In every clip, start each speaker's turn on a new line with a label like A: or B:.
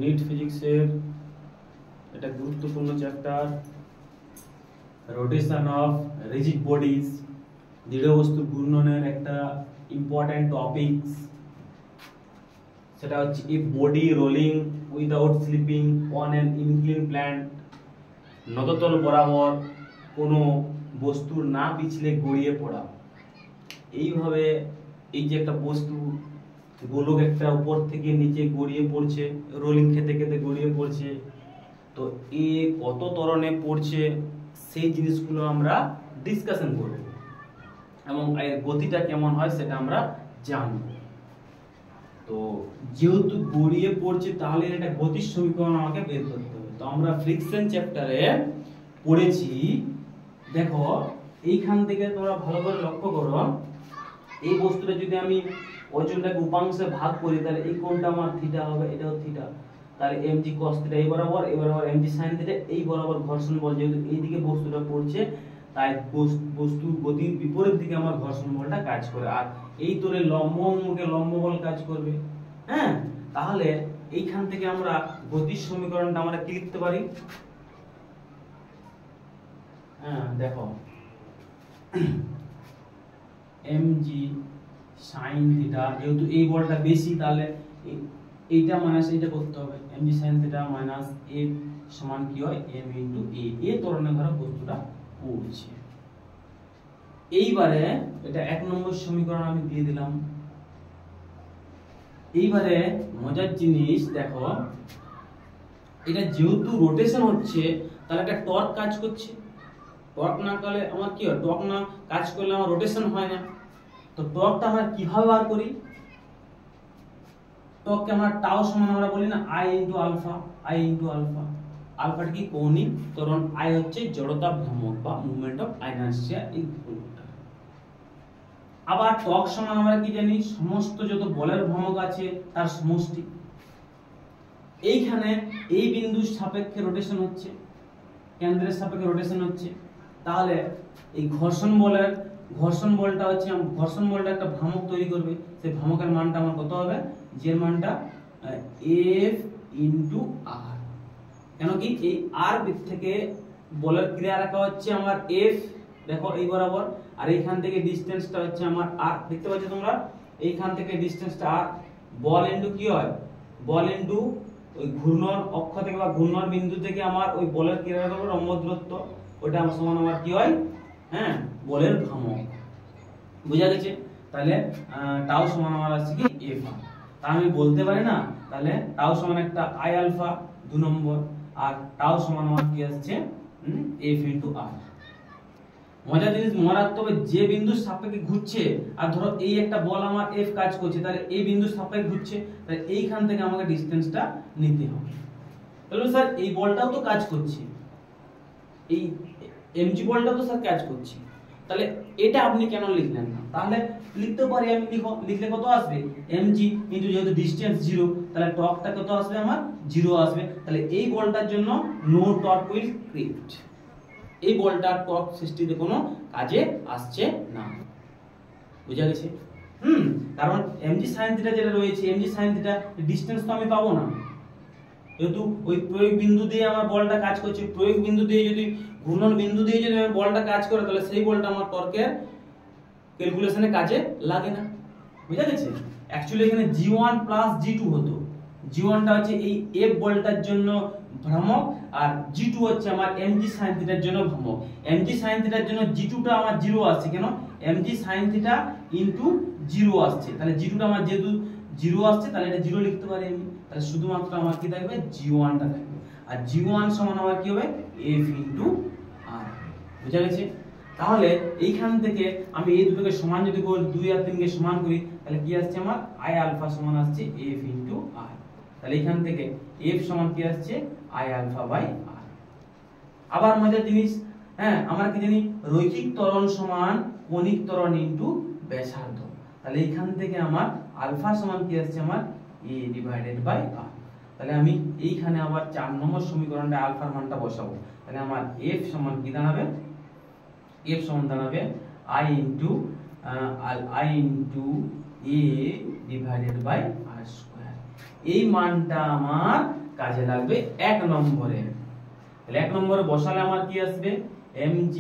A: NEET ফিজিক্সের এটা গুরুত্বপূর্ণ chapter rotation of rigid bodies, দৃঢ় বস্তু ঘূর্ণনের একটা ইম্পর্টেন্ট টপিকস। সেটা হচ্ছে a body rolling without slipping on an incline plane, নততল বরাবর কোনো বস্তুর না পিছলে গড়িয়ে পড়া। এইভাবে এই যে একটা বস্তু গোলক একটা উপর থেকে নিচে গড়িয়ে পড়ছে, রোলিং খেতে খেতে গড়িয়ে পড়ছে, তো এ কত ত্বরণে পড়ছে সেই জিনিসগুলো আমরা ডিসকাশন করব এবং এর গতিটা কেমন হয় সেটা আমরা জানব। তো যেহেতু গড়িয়ে পড়ছে তাহলে এটা গতির সমীকরণ আমাকে বের করতে হবে। তো আমরা ফ্রিকশন চ্যাপ্টারে পড়েছি, দেখো এইখান থেকে তোমরা ভালো করে লক্ষ্য করো, এই বস্তুটা যদি আমি ওজনটাকে উপাংশে ভাগ করি তাহলে এই কোণটা আমার থিটা হবে, এটাও থিটা, তাহলে mg cos থিটা এই বরাবর mg sin থিটা এই বরাবর ঘর্ষণ বল, যেহেতু এইদিকে বস্তুটা পড়ছে তাই বস্তুর গতির বিপরীত দিকে আমার ঘর্ষণ বলটা কাজ করে, আর এই তোরে লম্ব অঙ্গকে লম্ব বল কাজ করবে। হ্যাঁ, তাহলে এইখান থেকে আমরা গতির সমীকরণটা আমরা কি লিখতে পারি? হ্যাঁ দেখো mg sin থিটা, যেহেতু এই বলটা বেশি তাহলে এইটা মাইনাস এইটা করতে হবে, mg sin theta minus a সমান কি হয় m ইনটু a, এ ত্বরণে ধরো বস্তুটা পড়ছে। এইবারে এটা এক নম্বর সমীকরণ আমি দিয়ে দিলাম। এইবারে মজার জিনিস দেখো, এটা যেহেতু রোটেশন হচ্ছে তাহলে একটা টর্ক কাজ করছে, টর্ক না করলে আমার কি হয়, টর্ক না কাজ করলে আমার রোটেশন হয় না। তো টর্কটা আমরা কিভাবে বার করি? টর্ককে আমরা টাউ সমান আমরা বলি না i into alpha, i into alpha. আলফাটা কি কৌণিক ত্বরণ, i হচ্ছে জড়তা ভ্রামক বা মুভমেন্ট অফ ইনারশিয়া এই কোণটা। আবার টর্ক সমান আমরা কি জানি, সমস্ত যত বলের ভ্রামক আছে তার সমষ্টি। এইখানে এই বিন্দুর সাপেক্ষে রোটেশন হচ্ছে, কেন্দ্রের সাপেক্ষে রোটেশন হচ্ছে, তাহলে এই ঘর্ষণ বলটা হচ্ছে, ঘর্ষণ বলটা একটা ভ্রামক তৈরি করবে, সেই ভ্রামকের মানটা আমার কত হবে, যে মানটা F ইনটু R। কেন কি এই R থেকে বলের ক্রিয়া রাখা হচ্ছে আমার F, দেখো এই বরাবর, আর এইখান থেকে ডিসটেন্সটা হচ্ছে আমার R, দেখতে পাচ্ছ তোমরা, এইখান থেকে ডিসটেন্সটা R। বল ইনটু কি হয়, বল ইনটু ওই ঘূর্ণন অক্ষ থেকে বা ঘূর্ণন বিন্দু থেকে আমার ওই বলের ক্রিয়া রাখা লম্ব দূরত্ব, ওটা আমার সমান আমার কি হয়, হ্যাঁ বলের ভ্রামক। বুঝা গেছে? তাহলে টাউ সমান আমার আছে কি f। তা আমি বলতে পারি না, তাহলে টাউ সমান একটা i আলফা 2 নম্বর, আর টাউ সমান আমার কি আসছে f ইনটু r। মজার জিনিস মনে রাখতে হবে, যে বিন্দুর সাপেক্ষে ঘুরছে, আর ধরো এই একটা বল আমার f কাজ করছে, তাহলে এই বিন্দুর সাপেক্ষে ঘুরছে, তাহলে এইখান থেকে আমাকে ডিসটেন্সটা নিতে হবে। তাহলে স্যার এই বলটাও তো কাজ করছে, এই mg বলটা তো স্যার কাজ করছে, তাহলে এটা আপনি কেন লিখলেন না? তাহলে লিখতে পারি আমি, লিখলে কত আসবে mg কিন্তু যেহেতু ডিসটেন্স 0 তাহলে টর্কটা কত আসবে আমার 0 আসবে, তাহলে এই বলটার জন্য নো টর্ক উইল ক্রিয়েট, এই বলটার টর্ক সৃষ্টিতে কোনো কাজে আসছে না। বুঝা গেছে? কারণ mg sin থিটা যেটা রয়েছে, mg sin থিটা ডিসটেন্স তো আমি পাবো না, যেহেতু ওই প্রয়োগ বিন্দু দিয়ে আমার বলটা কাজ করছে, প্রয়োগ বিন্দু দিয়ে যদি ঘূর্ণন বিন্দু দিয়ে যদি আমার বলটা কাজ করে তাহলে সেই বলটা আমার টর্কের ক্যালকুলেশনে কাজে লাগে না। বুঝা গেছে? অ্যাকচুয়ালি এখানে g1 প্লাস g2 হতো, g1 টা হচ্ছে এই f বলটার জন্য ভ্রামক, আর g2 হচ্ছে আমার mg sin থিটার জন্য ভ্রামক। mg sin থিটার জন্য g2 টা আমার 0 আসছে, কেন mg sin থিটা ইনটু 0 আসছে, তাহলে g2 টা আমার যেহেতু 0 আসছে তাহলে এটা 0 লিখতে পারি আমি, তাহলে শুধুমাত্র আমার কি থাকবে g1 টা থাকবে, আর g1 সমান আমার কি হবে f ইনটু r। বুঝা গেছে? তাহলে এইখান থেকে আমি এই দুটোকে সমান যদি করি, 2 আর 3 কে সমান করি, তাহলে কি আসছে আমার i আলফা সমান আসছে f ইনটু r। তাহলে এইখান থেকে f সমান কি আসছে i আলফা বাই r। আবার মজার জিনিস, হ্যাঁ আমরা কি জানি, রৈখিক ত্বরণ সমান কণিক ত্বরণ ইনটু ব্যাসার্ধ, তাহলে এইখান থেকে আমার আলফা সমান কি আসছে আমার a ডিভাইডেড বাই r। তাহলে আমি এইখানে আবার 4 নম্বর সমীকরণটা আলফার মানটা বসাবো, তাহলে আমার f সমান কি দাঁড়াবে, f সমান দাঁড়াবে i into a divided by r square. এই মানটা আমার কাজে লাগবে 1 নম্বরে। তাহলে 1 নম্বরে বসালে আমার কি আসবে mg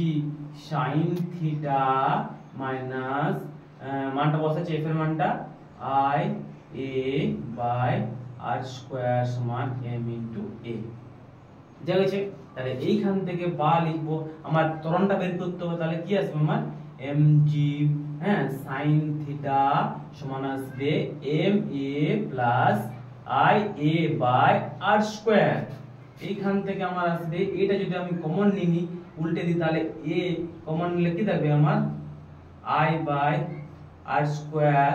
A: sin থিটা মাইনাস মানটা বসাচ্ছি f এর মানটা i a by r square সমান m ইনটু a। বুঝা গেছে? তাহলে এইখান থেকে বা লিখবো, আমার ত্বরণটা বের করতে হবে। তাহলে কি আসবে আমার mg sin থিটা সমান আসবে ma plus i a by r square. এইখান থেকে আমার আসবে, এটা যদি আমি কমন নিই উল্টে দিই তাহলে a কমন নিলে কি থাকবে আমার i by r square,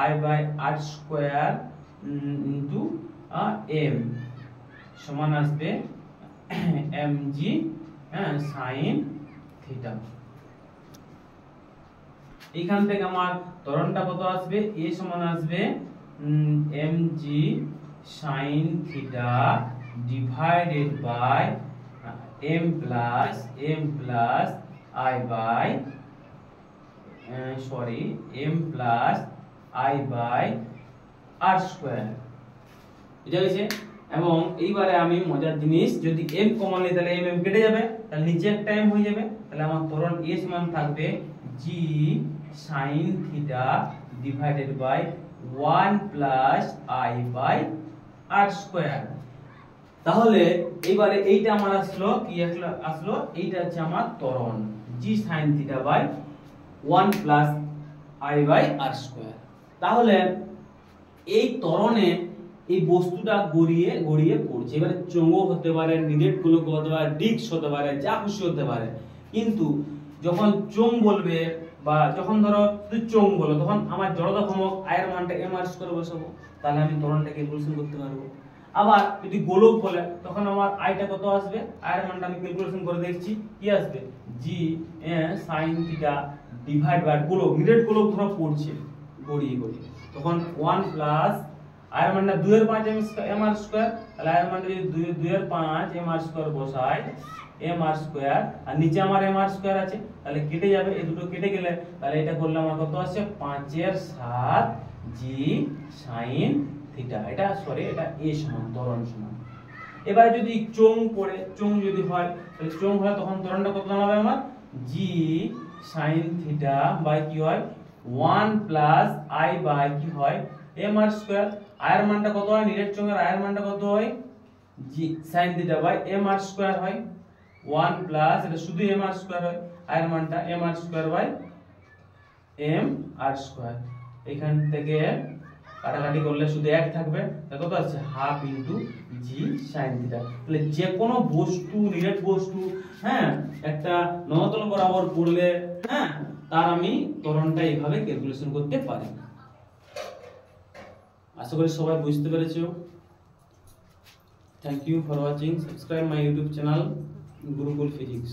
A: i by r square into m সমান আসবে mg sin থিটা। এইখান থেকে আমার ত্বরণটা কত আসবে, a সমান আসবে mg sin theta divided by m plus i by m plus i by r square. বুঝা গেছে? এবং এইবারে আমি মজার জিনিস, যদি m কমন নিই তাহলে m কেটে যাবে, তাহলে নিচে একটা m হয়ে যাবে। তাহলে আমার ত্বরণ a সমান থাকবে g sin theta divided by 1 plus i by r square. তাহলে এইবারে এইটা আমার আসলো কি আসলো, এইটা হচ্ছে আমার ত্বরণ g sin theta by 1 plus i by r square. তাহলে এই ত্বরণে এই বস্তুটা গড়িয়ে গড়িয়ে পড়ছে। এবারে চোঙও হতে পারে, নিরেট গোলক হতে পারে, ডিস্ক হতে পারে, যা খুশি হতে পারে। কিন্তু যখন চোঙ বলবে বা যখন ধরো তুই চোঙ বলো, তখন আমার জড়তা ভ্রামক i এর মানটা mr করে বসাবো, তাহলে আমি ত্বরণটা ক্যালকুলেশন করতে পারবো। আবার যদি গোলক বলে তখন আমার i টা কত আসবে, i এর মানটা আমি ক্যালকুলেশন করে দেখছি, কি আসবে g sin theta divide by গোলক, নিরেট গোলক ধরো পড়ছে গড়িয়ে গড়িয়ে, তখন 1 প্লাস i এর মানটা 2 এর 5 mr স্কয়ার। তাহলে i এর মানটা যদি 2 এর 5 mr স্কয়ার বসাই mr স্কয়ার, আর নিচে আমার mr স্কয়ার আছে, তাহলে কেটে যাবে, এই দুটো কেটে গেলে তাহলে এটা করলে আমার কত আসছে 5 এর 7 g sin থিটা। এটা এটা a সমান ত্বরণ সমান। এবারে যদি চোঙ পড়ে, চোঙ যদি হয় তাহলে চোঙ হয় তখন ত্বরণটা কত দাঁড়াবে আমার g sin থিটা বাই কি হয় 1 প্লাস i বাই কি হয় mr স্কয়ার। i এর মানটা কত হয়, নিরেট চোঙের i এর মানটা কত হয় g sin theta by mr square হয় 1 প্লাস এটা শুধু mr স্কয়ার হয়, i এর মানটা mr square by mr square. এখান থেকে কাটাকাটি করলে শুধু 1 থাকবে, তাহলে কত আছে half into g sin theta. তাহলে যে কোনো বস্তু, নিরেট বস্তু একটা নতল বরাবর পড়লে তার আমি ত্বরণটা এইভাবে ক্যালকুলেশন করতে পারি। আশা করি সবাই বুঝতে পেরেছো। Thank you for watching. Subscribe my YouTube channel Gurukul physics.